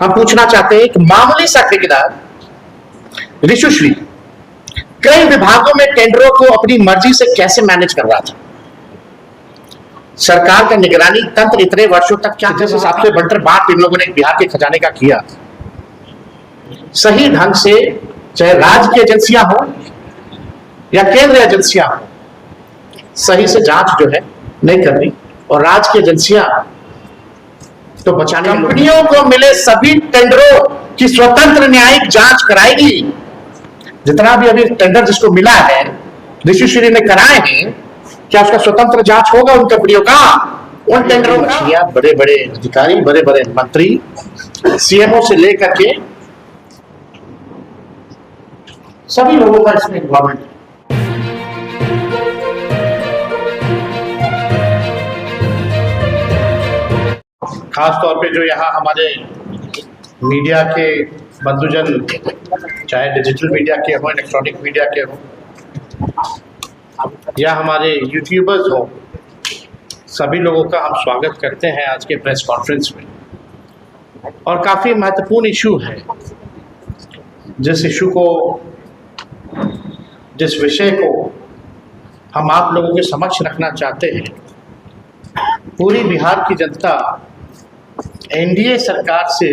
हम पूछना चाहते हैं कि मामूली सा ठेकेदार ऋषुश्री कई विभागों में टेंडरों को अपनी मर्जी से कैसे मैनेज कर रहा था। सरकार का निगरानी तंत्र इतने वर्षों तक क्या जिस हिसाब से बंटर बांट इन लोगों ने बिहार के खजाने का किया, सही ढंग से चाहे राज्य की एजेंसियां हो या केंद्र एजेंसियां हो, सही से जांच जो है नहीं कर रही। और राज्य की एजेंसियां तो बचाने, कंपनियों को मिले सभी टेंडरों की स्वतंत्र न्यायिक जांच कराएगी। जितना भी अभी टेंडर जिसको मिला है, ऋषिश्री ने कराए हैं, क्या उसका स्वतंत्र जांच होगा उन कंपनियों का, उन टेंडरों का? बड़े बड़े अधिकारी, बड़े बड़े मंत्री, सीएमओ से लेकर के सभी लोगों का इसमें इन्वॉल्वमेंट है। खास तौर पे जो यहाँ हमारे मीडिया के बंधुजन, चाहे डिजिटल मीडिया के हो, इलेक्ट्रॉनिक मीडिया के हो, या हमारे यूट्यूबर्स हो, सभी लोगों का हम स्वागत करते हैं आज के प्रेस कॉन्फ्रेंस में। और काफ़ी महत्वपूर्ण इशू है। जिस इशू को, जिस विषय को हम आप लोगों के समक्ष रखना चाहते हैं, पूरी बिहार की जनता एनडीए सरकार से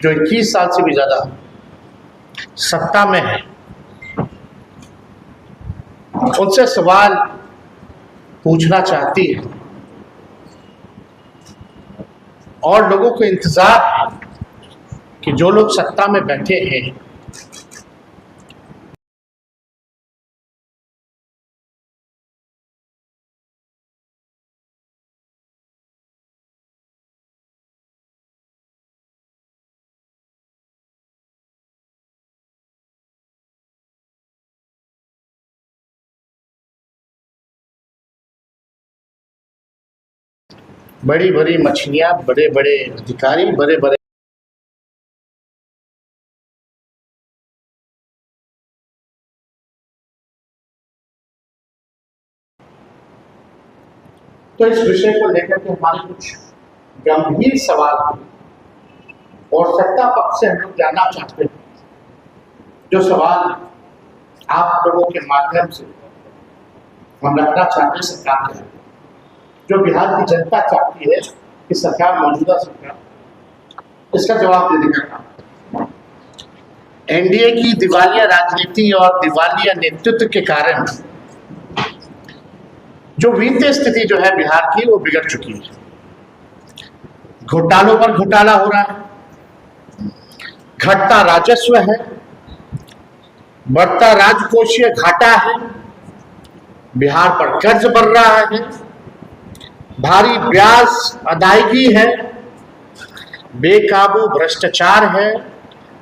जो 21 साल से भी ज़्यादा सत्ता में है, उनसे सवाल पूछना चाहती है। और लोगों को इंतजार है कि जो लोग सत्ता में बैठे हैं, बड़ी बड़ी मछलियां, बड़े बड़े अधिकारी, बड़े बड़े तो इस विषय को लेकर के हमारे कुछ गंभीर सवाल और सत्ता पक्ष से हम लोग जानना चाहते हैं। जो सवाल आप लोगों के माध्यम से हम रखना चाहते हैं सरकार के, जो बिहार की जनता चाहती है कि सरकार, मौजूदा सरकार इसका जवाब देने का काम। एनडीए की दिवालिया राजनीति और दिवालिया नेतृत्व के कारण जो वित्तीय स्थिति जो है बिहार की, वो बिगड़ चुकी है। घोटालों पर घोटाला हो रहा है, घटता राजस्व है, बढ़ता राजकोषीय घाटा है, बिहार पर कर्ज बढ़ रहा है, भारी ब्याज अदायगी है, बेकाबू भ्रष्टाचार है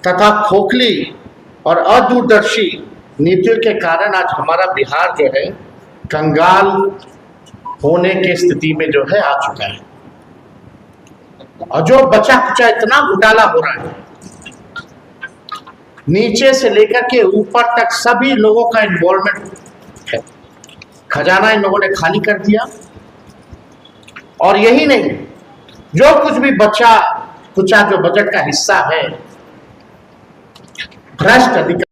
तथा खोखली और अदूरदर्शी नीतियों के कारण आज हमारा बिहार जो है कंगाल होने की स्थिति में जो है आ चुका है। और जो बचा कुचा इतना घोटाला हो रहा है, नीचे से लेकर के ऊपर तक सभी लोगों का इन्वॉल्वमेंट है। खजाना इन लोगों ने खाली कर दिया। और यही नहीं, जो कुछ भी बचा कुचा जो बजट का हिस्सा है, भ्रष्ट अधिकारी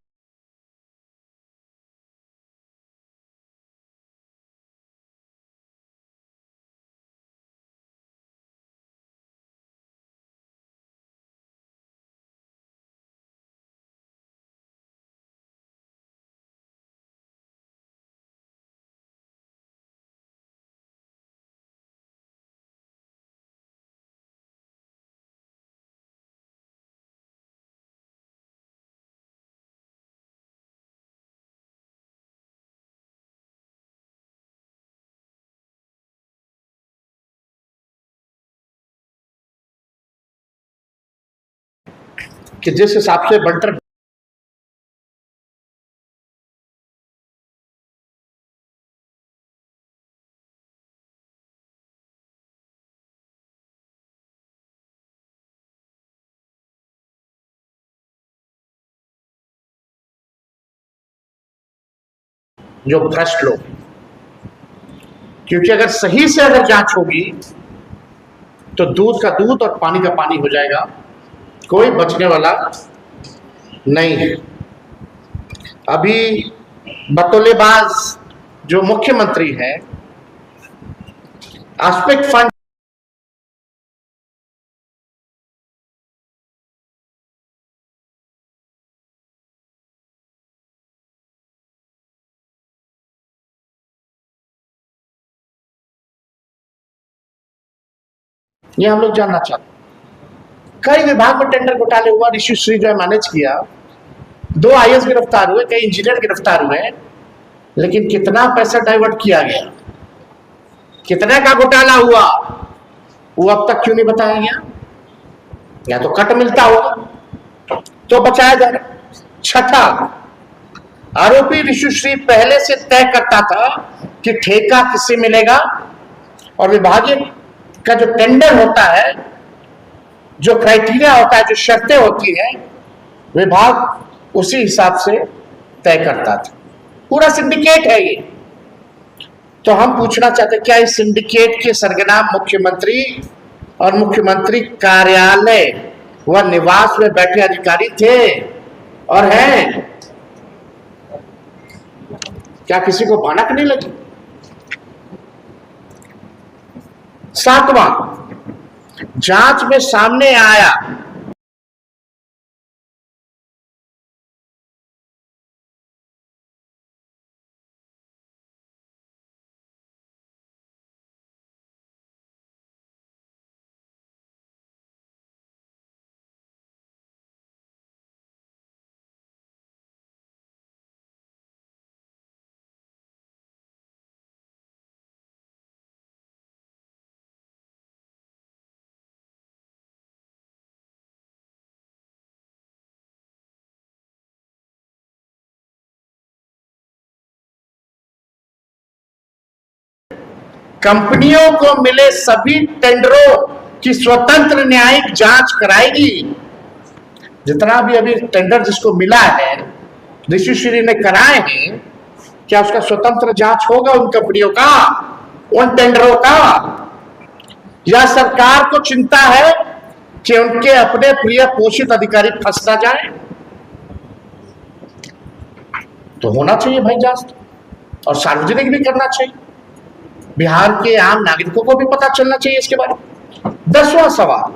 कि जिस हिसाब से बंटर जो भ्रष्ट लोग, क्योंकि अगर सही से अगर जांच होगी तो दूध का दूध और पानी का पानी हो जाएगा। कोई बचने वाला नहीं है। अभी बतौलेबाज जो मुख्यमंत्री है, एस्पेक्ट फंड ये हम लोग जानना चाहते हैं। कई विभाग में टेंडर घोटाले हुआ, ऋषि श्री जो है मैनेज किया, 2 आईएएस गिरफ्तार हुए, कई इंजीनियर गिरफ्तार हुए, लेकिन कितना पैसा डाइवर्ट किया गया, कितने का घोटाला हुआ, वो अब तक क्यों नहीं बताया गया? या तो कट मिलता होगा तो बचाया जाए। छठा, आरोपी ऋषिश्री पहले से तय करता था कि ठेका किससे मिलेगा, और विभागीय का जो टेंडर होता है, जो क्राइटेरिया होता है, जो शर्तें होती हैं, विभाग उसी हिसाब से तय करता था। पूरा सिंडिकेट है ये। तो हम पूछना चाहते हैं, क्या इस सिंडिकेट के सरगना मुख्यमंत्री और मुख्यमंत्री कार्यालय व निवास में बैठे अधिकारी थे और हैं? क्या किसी को भनक नहीं लगी? 7वां, जांच में सामने आया कंपनियों को मिले सभी टेंडरों की स्वतंत्र न्यायिक जांच कराएगी। जितना भी अभी टेंडर जिसको मिला है, ऋषिश्री ने कराए हैं, क्या उसका स्वतंत्र जांच होगा उन कंपनियों का, उन टेंडरों का? या सरकार को चिंता है कि उनके अपने प्रिय पोषित अधिकारी फंस ना जाए? तो होना चाहिए भाई जांच, और सार्वजनिक भी करना चाहिए। बिहार के आम नागरिकों को भी पता चलना चाहिए इसके बारे में। 10वां सवाल,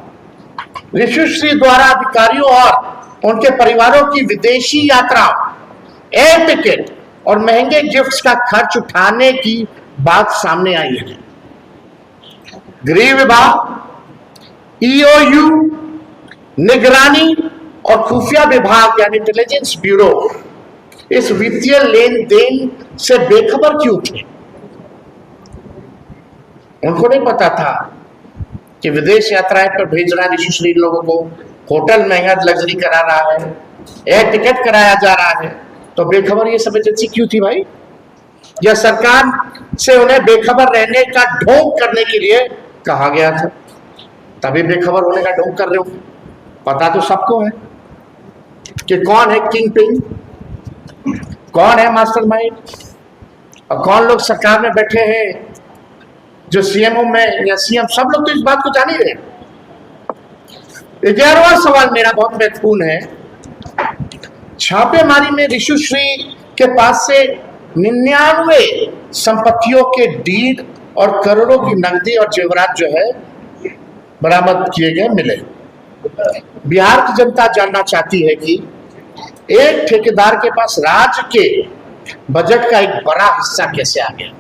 ऋषिश्री द्वारा अधिकारियों और उनके परिवारों की विदेशी यात्रा, एयर टिकट और महंगे गिफ्ट्स का खर्च उठाने की बात सामने आई है। गृह विभाग, ईओयू, निगरानी और खुफिया विभाग यानी इंटेलिजेंस ब्यूरो इस वित्तीय लेन देन से बेखबर क्यों थे? उनको नहीं पता था कि विदेश यात्राएं पर भेज रहा है ऋषिश्री लोगों को, होटल महंगा लग्जरी करा रहा है, एयर टिकट कराया जा रहा है, तो बेखबर ये सब एजेंसी क्यों थी भाई? या सरकार से उन्हें बेखबर रहने का ढोंग करने के लिए कहा गया था, तभी बेखबर होने का ढोंग कर रहे हो? पता तो सबको है कि कौन है किंग पिन, कौन है मास्टरमाइंड, और कौन लोग सरकार में बैठे हैं, जो सीएमओ में या सीएम, सब लोग तो इस बात को जान ही रहे। 11वां सवाल मेरा बहुत महत्वपूर्ण है। छापेमारी में ऋषिश्री के पास से 99 संपत्तियों के डीड और करोड़ों की नकदी और जेवरात जो है बरामद किए गए मिले। बिहार की जनता जानना चाहती है कि एक ठेकेदार के पास राज्य के बजट का एक बड़ा हिस्सा कैसे आ गया,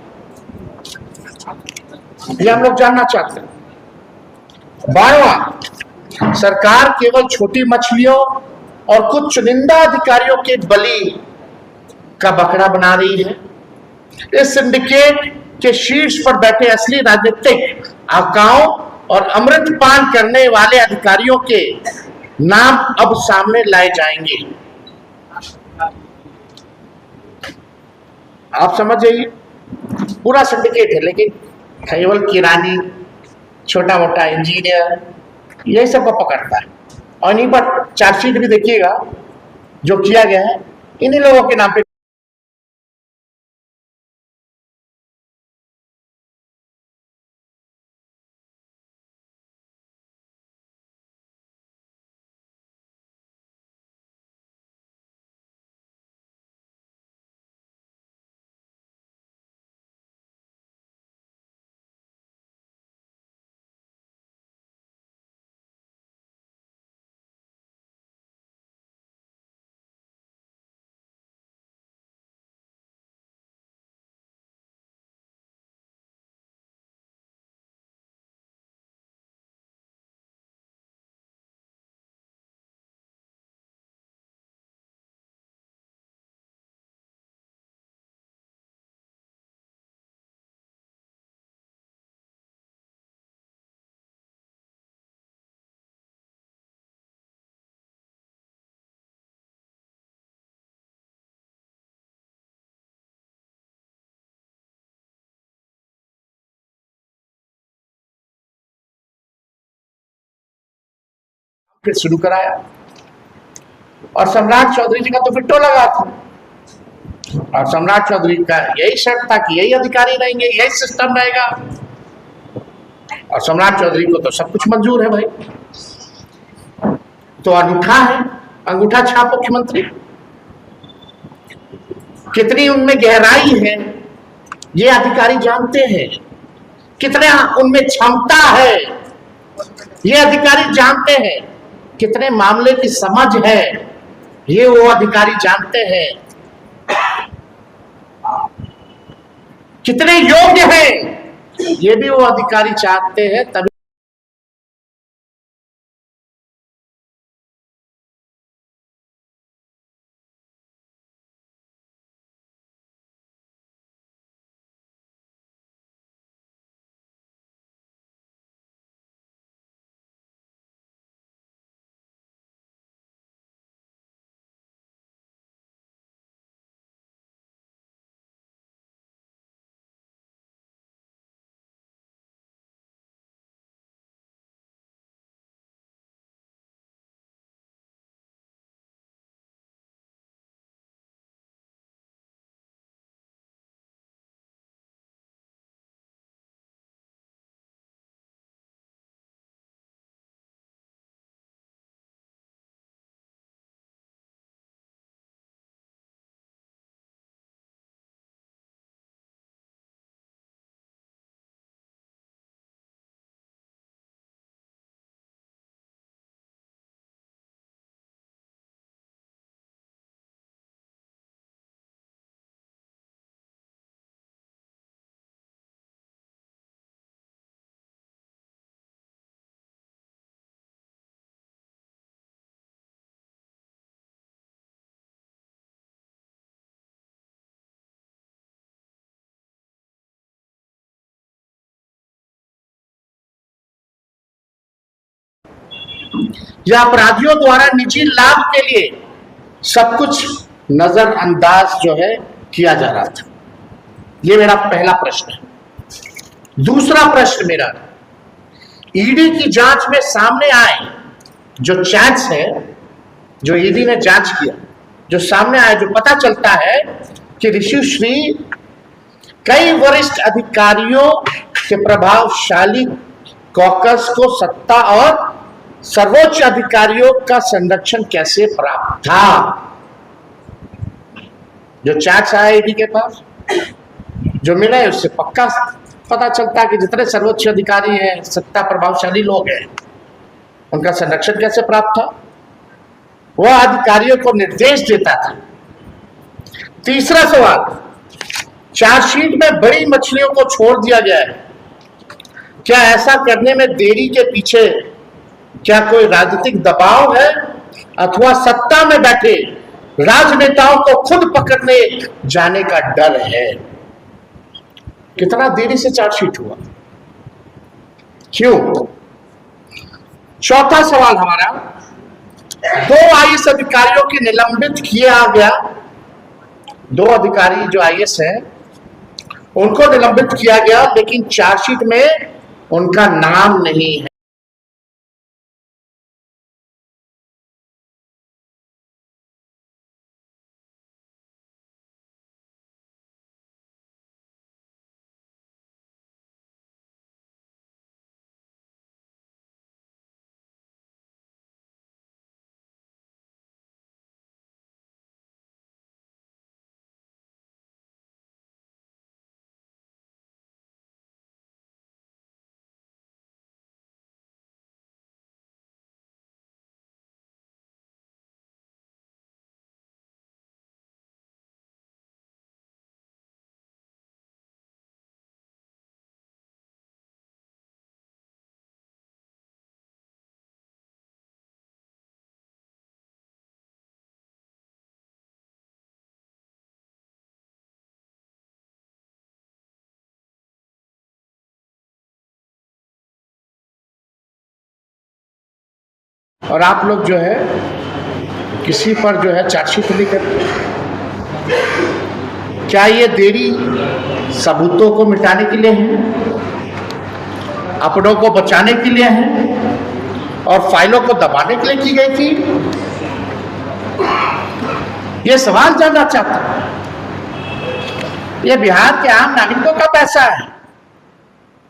ये हम लोग जानना चाहते हैं। 12वां, सरकार केवल छोटी मछलियों और कुछ चुनिंदा अधिकारियों के बलि का बकरा बना रही है। इस सिंडिकेट के शीर्ष पर बैठे असली राजनीतिक आकाओं और अमृतपान करने वाले अधिकारियों के नाम अब सामने लाए जाएंगे। आप समझ जाइए, पूरा सिंडिकेट है, लेकिन केवल किरानी, छोटा मोटा इंजीनियर, यही सबको पकड़ता है। और इन्हीं पर चार्जशीट भी देखिएगा जो किया गया है, इन्हीं लोगों के नाम पे फिर शुरू कराया। और सम्राट चौधरी जी का तो फिट्टो लगा था, और सम्राट चौधरी का यही शर्त था कि यही अधिकारी रहेंगे, यही सिस्टम रहेगा, और सम्राट चौधरी को तो सब कुछ मंजूर है भाई। तो अनूठा है, अंगूठा छाप मुख्यमंत्री। कितनी उनमें गहराई है ये अधिकारी जानते हैं, कितने उनमें क्षमता है ये अधिकारी जानते हैं, कितने मामले की समझ है ये वो अधिकारी जानते हैं, कितने योग्य हैं ये भी वो अधिकारी चाहते हैं। तभी या अपराधियों द्वारा निजी लाभ के लिए सब कुछ नजरअंदाज जो है किया जा रहा था। ये मेरा पहला प्रश्न है। दूसरा प्रश्न मेरा, ईडी की जांच में सामने आए जो चैट्स है, जो ईडी ने जांच किया, जो सामने आया, जो पता चलता है कि ऋषिश्री कई वरिष्ठ अधिकारियों के प्रभावशाली कॉकस को सत्ता और सर्वोच्च अधिकारियों का संरक्षण कैसे प्राप्त था। जो चैट्स आया ईडी के पास, जो मिला है, उससे पक्का पता चलता है कि जितने सर्वोच्च अधिकारी हैं, सत्ता प्रभावशाली लोग हैं, उनका संरक्षण कैसे प्राप्त था। वह अधिकारियों को निर्देश देता था। तीसरा सवाल, चार्जशीट में बड़ी मछलियों को छोड़ दिया गया है, क्या ऐसा करने में देरी के पीछे क्या कोई राजनीतिक दबाव है अथवा सत्ता में बैठे राजनेताओं को खुद पकड़ने जाने का डर है। कितना देरी से चार्जशीट हुआ, क्यों। चौथा सवाल हमारा, 2 आईएएस अधिकारियों की निलंबित किया गया, 2 अधिकारी जो आईएएस हैं उनको निलंबित किया गया, लेकिन चार्जशीट में उनका नाम नहीं है। और आप लोग जो है किसी पर जो है चार्जशीट नहीं करते। क्या ये देरी सबूतों को मिटाने के लिए है, अपनों को बचाने के लिए है, और फाइलों को दबाने के लिए की गई थी? ये सवाल जानना चाहता हूं। ये बिहार के आम नागरिकों का पैसा है।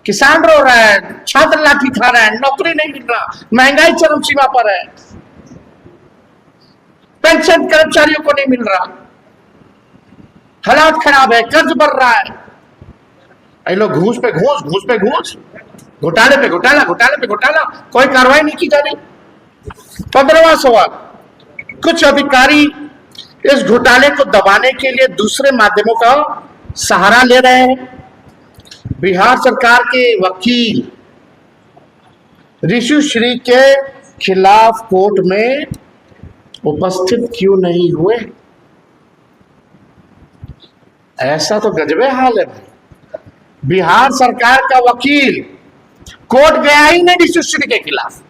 किसान रो रहा है, छात्र लाठी खा रहा है, नौकरी नहीं मिल रहा, महंगाई चरम सीमा पर है, पेंशन कर्मचारियों को नहीं मिल रहा, हालात खराब है, कर्ज बढ़ रहा है। ये लोग घूस पे घूस, घूस पे घूस, घोटाले पे घोटाला, घोटाले पे घोटाला, कोई कार्रवाई नहीं की जा रही। 15वां सवाल, कुछ अधिकारी इस घोटाले को दबाने के लिए दूसरे माध्यमों का सहारा ले रहे हैं। बिहार सरकार के वकील ऋषि श्री के खिलाफ कोर्ट में उपस्थित क्यों नहीं हुए? ऐसा तो गजबे हाल है भाई। बिहार सरकार का वकील कोर्ट गया ही नहीं ऋषि श्री के खिलाफ,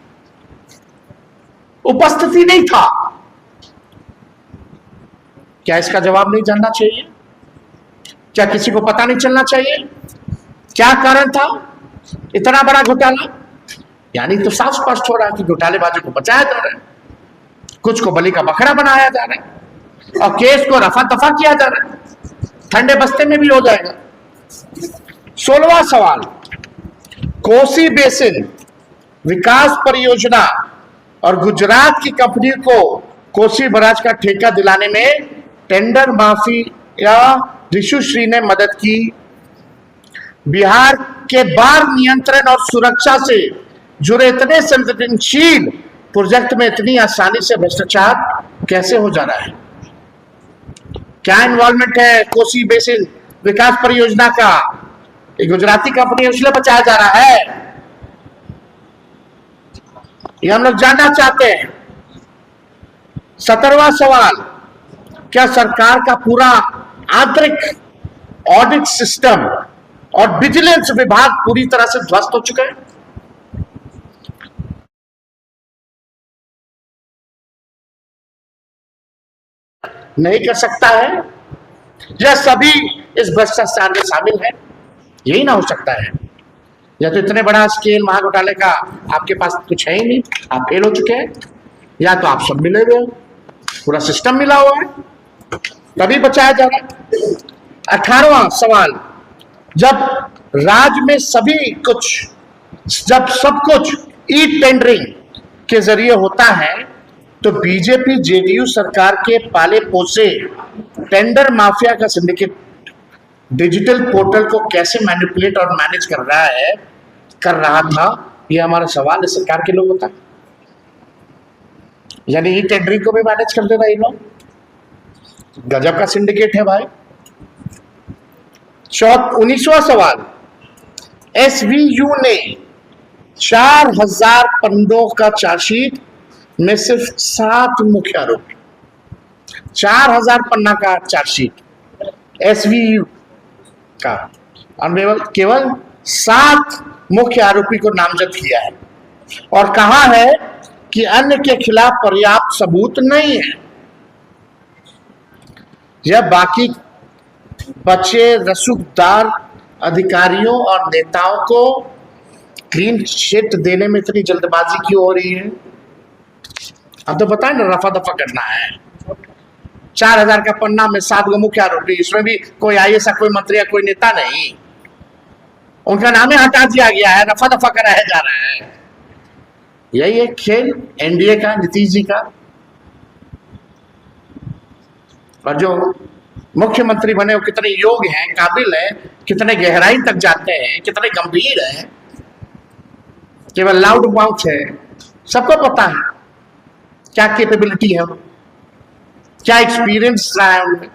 उपस्थिति नहीं था। क्या इसका जवाब नहीं जानना चाहिए? क्या किसी को पता नहीं चलना चाहिए क्या कारण था इतना बड़ा घोटाला? यानी तो साफ स्पष्ट हो रहा है कि घोटालेबाजों को बचाया जा रहा है, कुछ को बलि का बकरा बनाया जा रहा है और केस को रफा दफा किया जा रहा है। ठंडे बस्ते में भी हो जाएगा। 16वां सवाल, कोसी बेसिन विकास परियोजना और गुजरात की कंपनी को कोसी बराज का ठेका दिलाने में टेंडर माफिया ऋषि श्री ने मदद की। बिहार के बाढ़ नियंत्रण और सुरक्षा से जुड़े इतने संवेदनशील प्रोजेक्ट में इतनी आसानी से भ्रष्टाचार कैसे हो जा रहा है? क्या इन्वॉल्वमेंट है कोसी बेसिन विकास परियोजना का? एक गुजराती कंपनी है, उसलिए बचाया जा रहा है? ये हम लोग जानना चाहते हैं। 17वां सवाल, क्या सरकार का पूरा आंतरिक ऑडिट सिस्टम और विजिलेंस विभाग पूरी तरह से ध्वस्त हो चुका है? नहीं कर सकता है या सभी इस भ्रष्टाचार में शामिल है? यही ना हो सकता है। या तो इतने बड़ा स्केल महाघोटाले का आपके पास कुछ है ही नहीं, आप फेल हो चुके हैं, या तो आप सब मिले हुए हो, पूरा सिस्टम मिला हुआ है, तभी बचाया जा रहा है। 18वां सवाल, जब राज्य में जब सब कुछ ई टेंडरिंग के जरिए होता है तो बीजेपी जेडीयू सरकार के पाले पोसे टेंडर माफिया का सिंडिकेट डिजिटल पोर्टल को कैसे मैनिपुलेट और मैनेज कर रहा था? यह हमारा सवाल है सरकार के लोगों का। यानी ई टेंडरिंग को भी मैनेज कर देगा ये लोग। गजब का सिंडिकेट है भाई। 19वां सवाल, एसवीयू ने 4000 पन्नों का चार्जशीट में सिर्फ 7 मुख्य आरोपी, 4000 पन्ना का चार्जशीट एसवीयू का, और केवल 7 मुख्य आरोपी को नामजद किया है और कहा है कि अन्य के खिलाफ पर्याप्त सबूत नहीं है। यह बाकी बचे रसूखदार अधिकारियों और नेताओं को क्लीन चिट देने में इतनी जल्दबाजी क्यों हो रही है? अब तो बताए ना, रफा दफा करना है। 4000 का पन्ना में 7 गो मुख्य आरोपी, इसमें भी कोई आईएएस कोई मंत्री या कोई नेता नहीं, उनका नाम ही हटा दिया गया है, रफा दफा कराया जा रहा है। यही एक खेल एनडीए का, नीतीश जी का। और जो मुख्यमंत्री बने वो कितने योग्य हैं, काबिल हैं, कितने गहराई तक जाते हैं, कितने गंभीर हैं, केवल लाउड माउथ है, सबको पता है क्या कैपेबिलिटी है, क्या एक्सपीरियंस रहा है उनमें।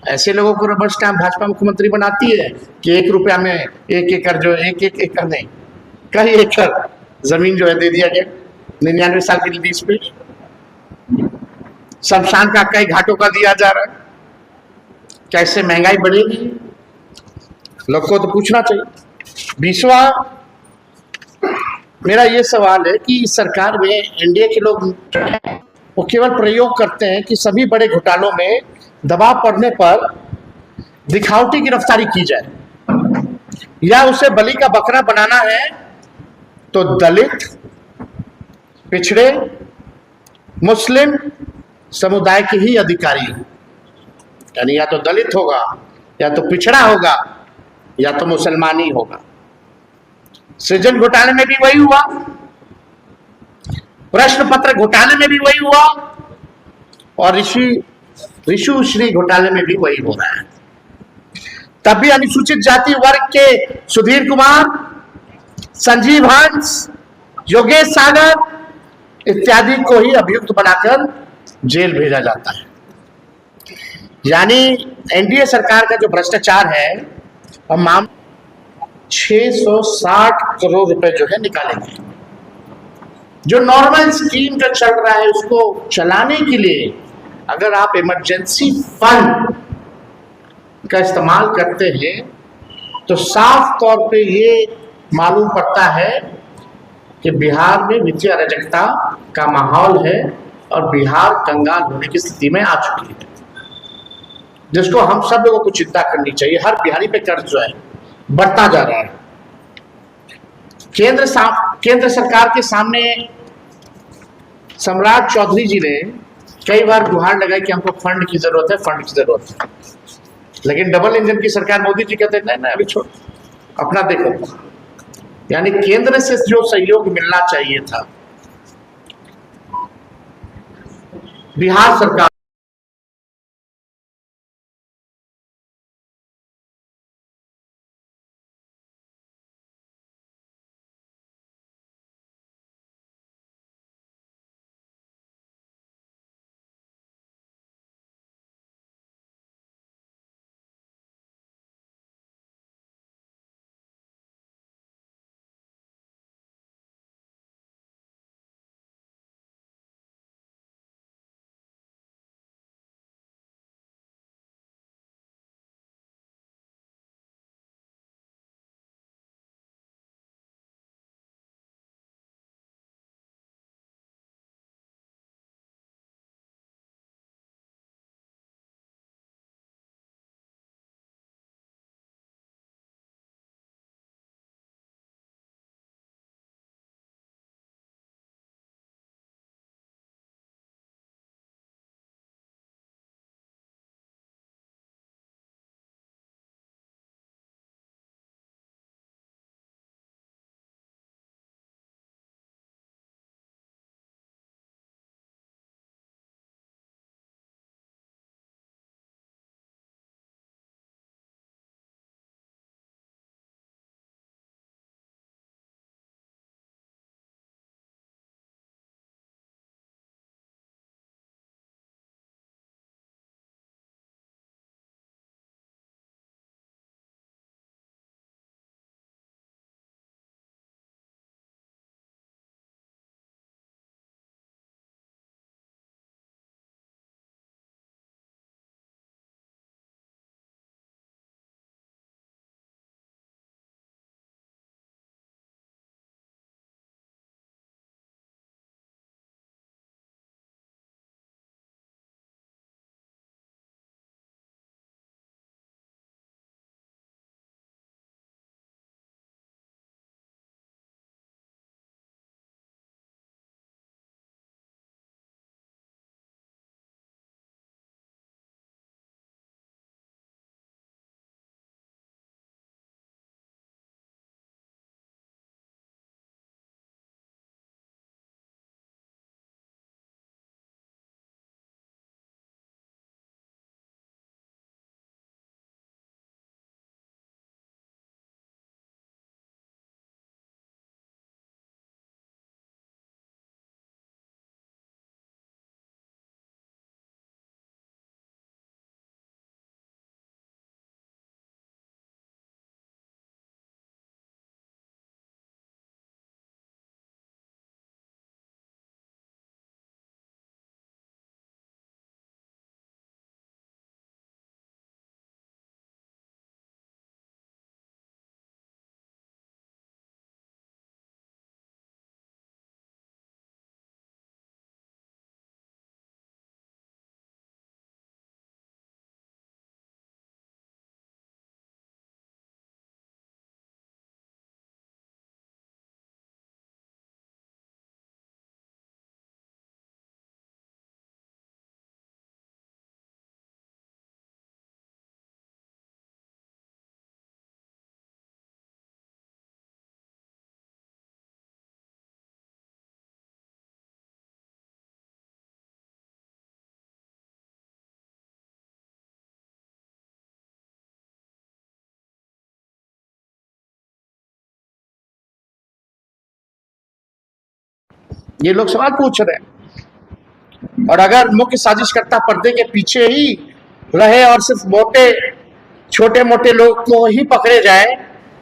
ऐसे लोगों को रबर स्टैम्प भाजपा मुख्यमंत्री बनाती है कि 1 रुपया में 1 एकड़, जो 1 एकड़ नहीं, कई एकड़ जमीन जो है दे दिया गया 99 साल की लीज पे। शमशान का कई घाटों का दिया जा रहा है। कैसे महंगाई बढ़ेगी, लोग को तो पूछना चाहिए। 20वां मेरा ये सवाल है कि सरकार में एनडीए के लोग वो केवल प्रयोग करते हैं कि सभी बड़े घोटालों में दबाव पड़ने पर दिखावटी गिरफ्तारी की जाए, या उसे बलि का बकरा बनाना है तो दलित, पिछड़े मुस्लिम समुदाय के ही अधिकारी हैं, यानी या तो दलित होगा, या तो पिछड़ा होगा, या तो मुसलमान ही होगा। सृजन घोटाले में भी वही हुआ, प्रश्न पत्र घोटाले में भी वही हुआ, और ऋषु श्री घोटाले में भी वही हो रहा है। तब भी अनुसूचित जाति वर्ग के सुधीर कुमार, संजीव हंस, योगेश सागर इत्यादि को ही अभियुक्त बनाकर जेल भेजा जाता है। यानी एनडीए सरकार का जो भ्रष्टाचार है, हम 660 करोड़ रुपए जो है निकालेंगे। जो नॉर्मल स्कीम जो चल रहा है उसको चलाने के लिए अगर आप इमरजेंसी फंड का इस्तेमाल करते हैं तो साफ तौर पे ये मालूम पड़ता है कि बिहार में वित्तीय अराजकता का माहौल है और बिहार कंगाल होने की स्थिति में आ चुकी है, जिसको हम सब लोगों को चिंता करनी चाहिए। हर बिहारी पे कर्ज जो है बढ़ता जा रहा है। केंद्र सरकार के सामने सम्राट चौधरी जी ने कई बार गुहार लगाई कि हमको फंड की जरूरत है, फंड की जरूरत है, लेकिन डबल इंजन की सरकार मोदी जी कहते नहीं नहीं अभी छोड़, अपना देखो। यानी केंद्र से जो सहयोग मिलना चाहिए था, बिहार सरकार ये लोग सवाल पूछ रहे हैं। और अगर मुख्य साजिशकर्ता पर्दे के पीछे ही रहे और सिर्फ छोटे मोटे लोग को ही पकड़े जाए,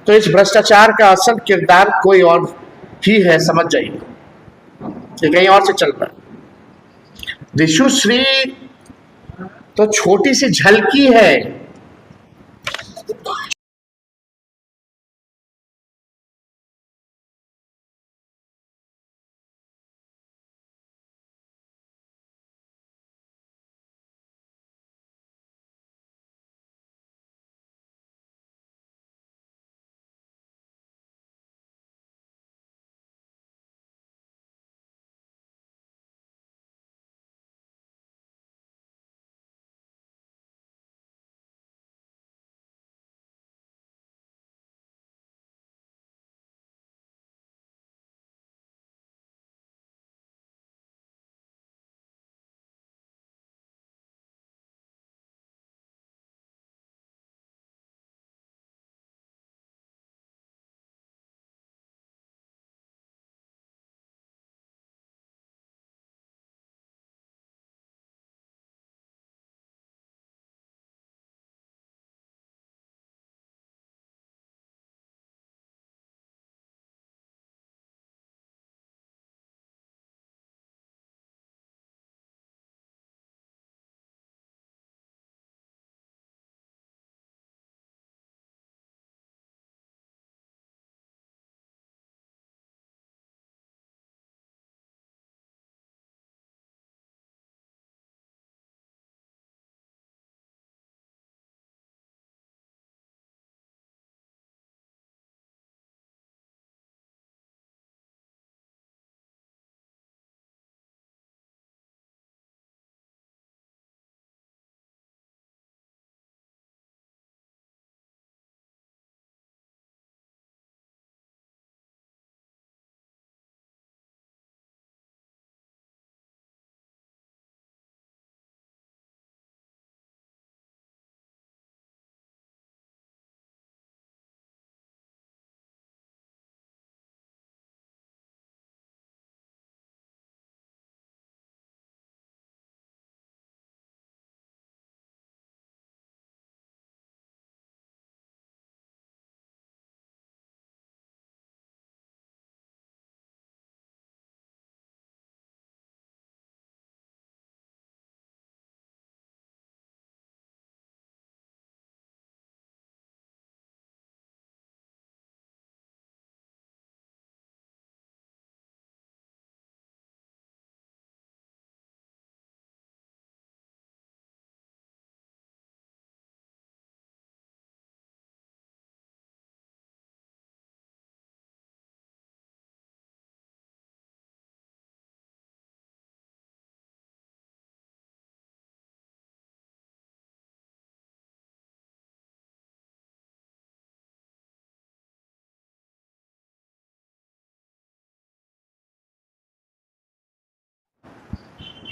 तो इस भ्रष्टाचार का असल किरदार कोई और ही है, समझ जाइए, ये कहीं और से चल रहा है। दिशुश्री तो छोटी सी झलकी है।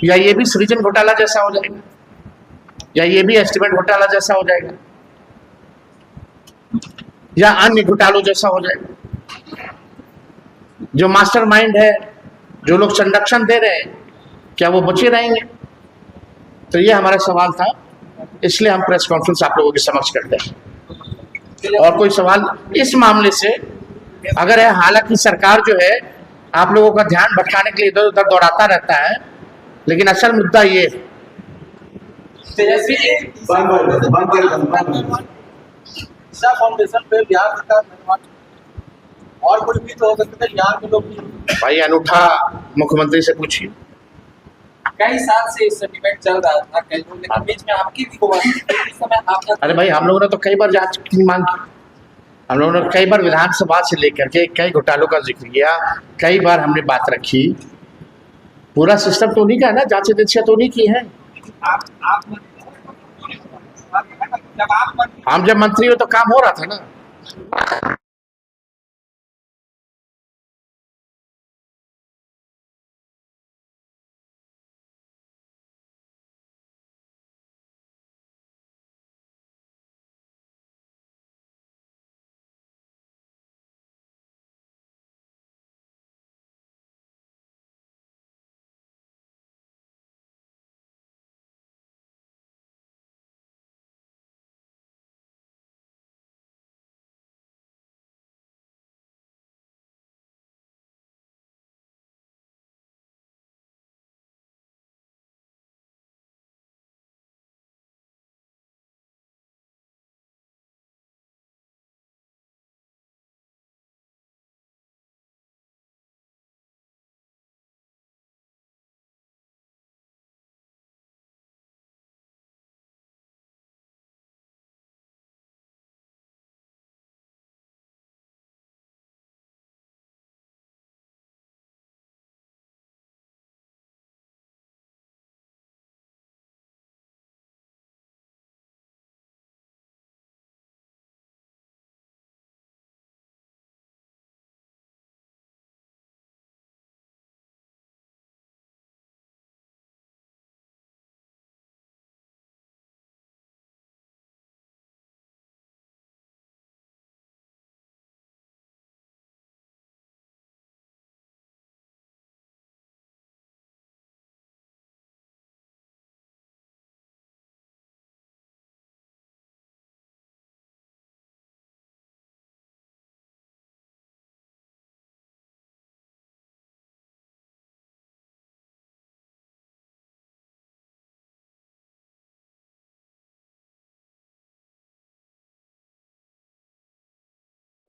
या ये भी सृजन घोटाला जैसा हो जाएगा, या ये भी एस्टिमेट घोटाला जैसा हो जाएगा, या अन्य घोटालों जैसा हो जाएगा। जो मास्टरमाइंड है, जो लोग संरक्षण दे रहे हैं, क्या वो बचे रहेंगे? तो ये हमारा सवाल था, इसलिए हम प्रेस कॉन्फ्रेंस आप लोगों के समक्ष करते हैं। और कोई सवाल इस मामले से अगर है, हालांकि सरकार जो है आप लोगों का ध्यान भटकाने के लिए इधर उधर दौड़ाता रहता है, लेकिन असल मुद्दा ये है। फाउंडेशन पे बिहार सरकार और कुछ भी तो हो सकता है, बिहार के लोग भाई अनूठा मुख्यमंत्री से पूछिए। कई साल से इस सेटलमेंट चल रहा था, लेकिन बीच में आपकी भी हुआ इस समय आपका। अरे भाई, हम लोगों ने तो कई बार जांच की मांग की, हम लोगों ने कई बार विधानसभा से लेकर के कई घोटालों का जिक्र किया, कई बार हमने बात रखी। पूरा सिस्टम तो उन्हीं का है ना, जांच एजेंसियां तो उन्हीं की है। हम जब मंत्री हो तो काम हो रहा था ना।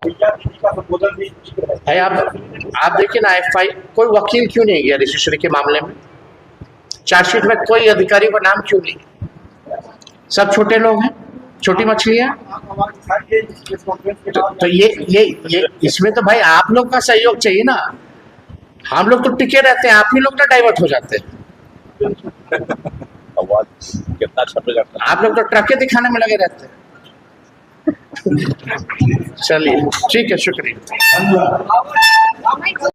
भाई आप देखिए ना, एफआई कोई वकील क्यों नहीं गया रजिस्ट्री के मामले में? चार्जशीट में कोई अधिकारी का नाम क्यों नहीं? सब छोटे लोग हैं, छोटी मछलियां। तो ये इसमें तो भाई आप लोग का सहयोग चाहिए ना। हम लोग तो टिके रहते हैं, आप ही लोग ना डाइवर्ट हो जाते हैं। कितना अच्छा प्रोजेक्ट। आप लोग तो ट्रके दिखाने में लगे रहते हैं। चलिए ठीक है, शुक्रिया।